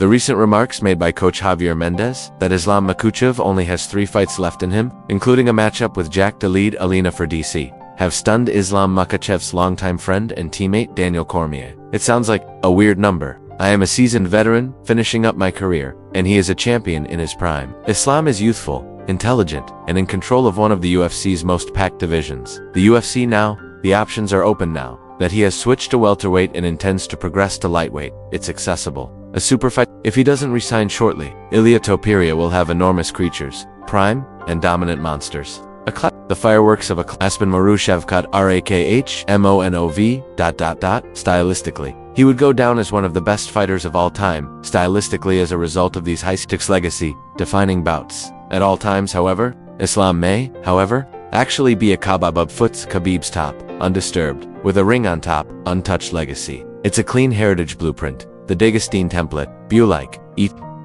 The recent remarks made by coach Javier Mendez that Islam Makhachev only has 3 fights left in him, including a matchup with Jack Dalid Alina for DC, have stunned Islam Makhachev's longtime friend and teammate Daniel Cormier. It sounds like a weird number. I am a seasoned veteran, finishing up my career, and he is a champion in his prime. Islam is youthful, intelligent, and in control of one of the UFC's most packed divisions. The UFC now, the options are open now. That he has switched to welterweight and intends to progress to lightweight, it's accessible. A super fight. If he doesn't resign shortly, Ilia Topuria will have enormous creatures, prime, and dominant monsters. The fireworks of a Aspen Marushevkat RAKHMONOV ... Stylistically, he would go down as one of the best fighters of all time, stylistically as a result of these high-stakes legacy-defining bouts. At all times, however, Islam may, actually be a Khabib's top, undisturbed, with a ring on top, untouched legacy. It's a clean heritage blueprint, the Dagestani template, Bulike,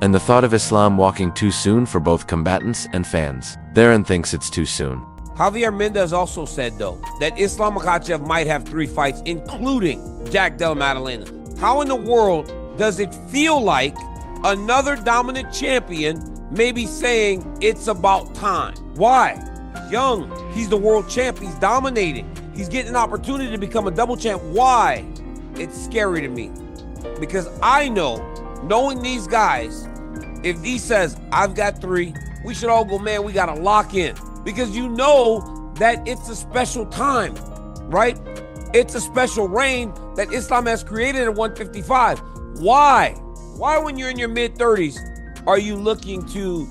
and the thought of Islam walking too soon for both combatants and fans. Theron thinks it's too soon. Javier Mendez also said, though, that Islam Makhachev might have 3 fights, including Jack Della Maddalena. How in the world does it feel like another dominant champion may be saying it's about time? Why? He's young. He's the world champ. He's dominating. He's getting an opportunity to become a double champ. Why? It's scary to me. Because I know, knowing these guys, if D says, I've got 3, we should all go, man, we got to lock in. Because you know that it's a special time, right? It's a special reign that Islam has created at 155. Why? Why when you're in your mid-30s are you looking to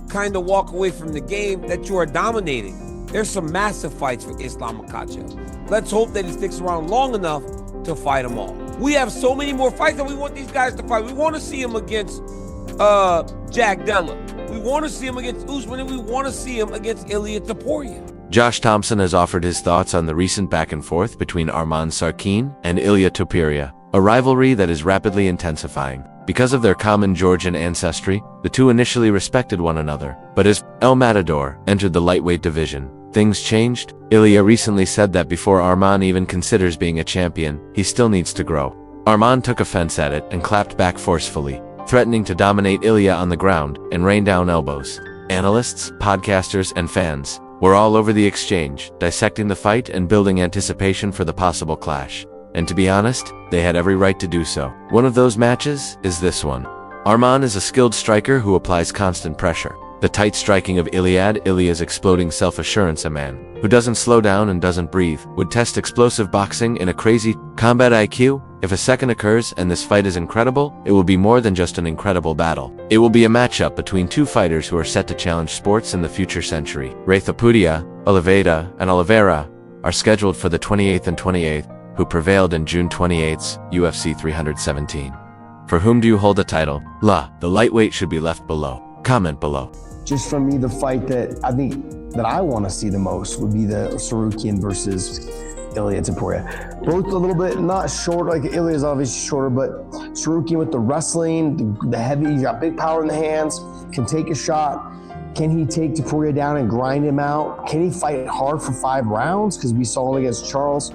kind of walk away from the game that you are dominating? There's some massive fights for Islam Makhachev. Let's hope that he sticks around long enough to fight them all. We have so many more fights that we want these guys to fight. We want to see him against Jack Della. We want to see him against Usman, and we want to see him against Ilia Topuria. Josh Thompson has offered his thoughts on the recent back and forth between Arman Sarkisian and Ilia Topuria, a rivalry that is rapidly intensifying. Because of their common Georgian ancestry, the two initially respected one another, but as El Matador entered the lightweight division, things changed. Ilia recently said that before Arman even considers being a champion, he still needs to grow. Arman took offense at it and clapped back forcefully, threatening to dominate Ilia on the ground and rain down elbows. Analysts, podcasters, and fans were all over the exchange, dissecting the fight and building anticipation for the possible clash. And to be honest, they had every right to do so. One of those matches is this one. Arman is a skilled striker who applies constant pressure. The tight striking of Ilia's exploding self-assurance, a man who doesn't slow down and doesn't breathe, would test explosive boxing in a crazy combat IQ. If a second occurs and this fight is incredible, it will be more than just an incredible battle. It will be a matchup between 2 fighters who are set to challenge sports in the future century. Topuria, and Oliveira are scheduled for the 28th and 28th, who prevailed in June 28's UFC 317. For whom do you hold the title? The lightweight should be left below. Comment below. Just for me, the fight that I think that I want to see the most would be the Tsarukyan versus Ilia Topuria. Both a little bit not short, like Ilia's obviously shorter, but Tsarukyan with the wrestling, the heavy, he's got big power in the hands, can take a shot. Can he take Topuria down and grind him out? Can he fight hard for 5 rounds? Because we saw him against Charles.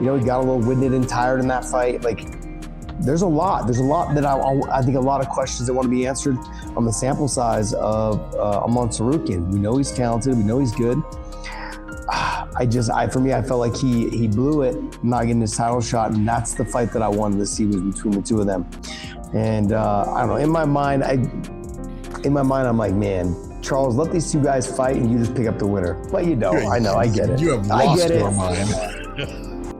You know, he got a little winded and tired in that fight. Like, there's a lot that I think a lot of questions that want to be answered on the sample size of Arman Tsarukyan. We know he's talented, we know he's good. For me, I felt like he blew it, not getting his title shot, and that's the fight that I wanted to see was between the 2 of them. And I don't know, in my mind, I'm like, man, Charles, let these 2 guys fight and you just pick up the winner. But you don't, I know, I get it. You have lost your mind.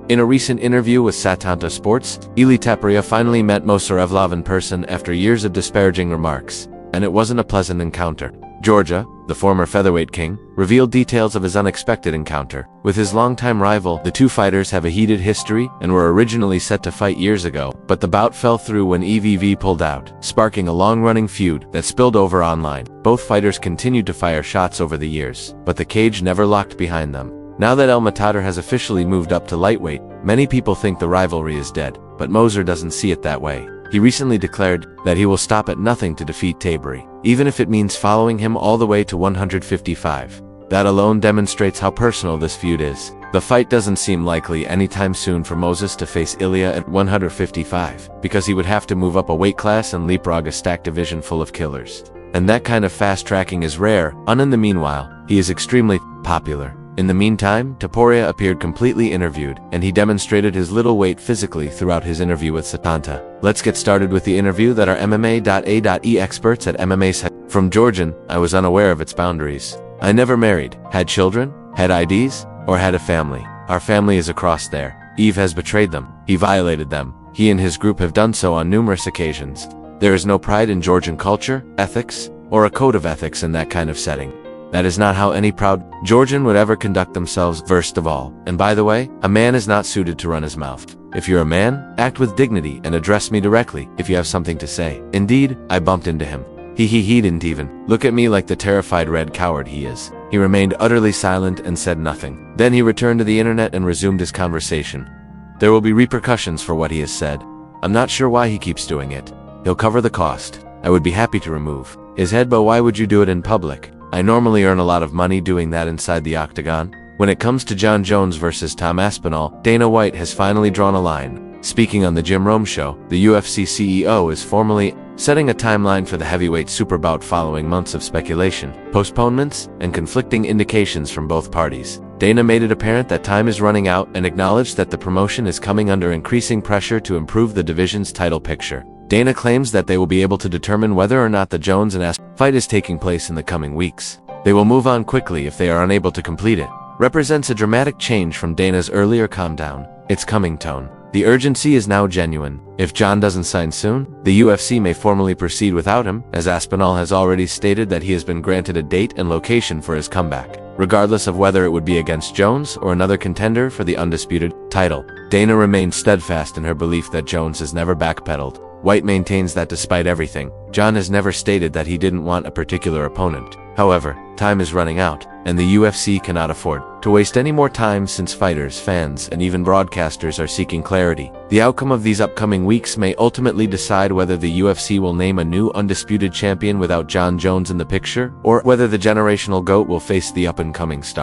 In a recent interview with Satanta Sports, Ilia Topuria finally met Movsar Evloev in person after years of disparaging remarks, and it wasn't a pleasant encounter. Georgia, the former featherweight king, revealed details of his unexpected encounter. With his longtime rival, the 2 fighters have a heated history and were originally set to fight years ago, but the bout fell through when EVV pulled out, sparking a long-running feud that spilled over online. Both fighters continued to fire shots over the years, but the cage never locked behind them. Now that El Matador has officially moved up to lightweight, many people think the rivalry is dead, but Movsar doesn't see it that way. He recently declared that he will stop at nothing to defeat Topuria, even if it means following him all the way to 155. That alone demonstrates how personal this feud is. The fight doesn't seem likely anytime soon for Moses to face Ilia at 155, because he would have to move up a weight class and leapfrog a stacked division full of killers. And that kind of fast-tracking is rare, and in the meanwhile, he is extremely popular. In the meantime, Topuria appeared completely interviewed, and he demonstrated his little weight physically throughout his interview with Satanta. Let's get started with the interview that our MMA.A.E experts at MMA said. From Georgian, I was unaware of its boundaries. I never married, had children, had IDs, or had a family. Our family is across there. Eve has betrayed them. He violated them. He and his group have done so on numerous occasions. There is no pride in Georgian culture, ethics, or a code of ethics in that kind of setting. That is not how any proud Georgian would ever conduct themselves, first of all. And by the way, a man is not suited to run his mouth. If you're a man, act with dignity and address me directly if you have something to say. Indeed, I bumped into him. He didn't even look at me like the terrified red coward he is. He remained utterly silent and said nothing. Then he returned to the internet and resumed his conversation. There will be repercussions for what he has said. I'm not sure why he keeps doing it. He'll cover the cost. I would be happy to remove his head, but why would you do it in public? I normally earn a lot of money doing that inside the Octagon. When it comes to John Jones versus Tom Aspinall, Dana White has finally drawn a line. Speaking on the Jim Rome show, the UFC CEO is formally setting a timeline for the heavyweight super bout following months of speculation, postponements, and conflicting indications from both parties. Dana made it apparent that time is running out and acknowledged that the promotion is coming under increasing pressure to improve the division's title picture. Dana claims that they will be able to determine whether or not the Jones and Aspinall fight is taking place in the coming weeks. They will move on quickly if they are unable to complete it. Represents a dramatic change from Dana's earlier calm down, it's coming tone. The urgency is now genuine. If John doesn't sign soon, the UFC may formally proceed without him, as Aspinall has already stated that he has been granted a date and location for his comeback, regardless of whether it would be against Jones or another contender for the undisputed title. Dana remains steadfast in her belief that Jones has never backpedaled. White maintains that despite everything, John has never stated that he didn't want a particular opponent. However, time is running out, and the UFC cannot afford to waste any more time since fighters, fans, and even broadcasters are seeking clarity. The outcome of these upcoming weeks may ultimately decide whether the UFC will name a new undisputed champion without John Jones in the picture, or whether the generational GOAT will face the up-and-coming star.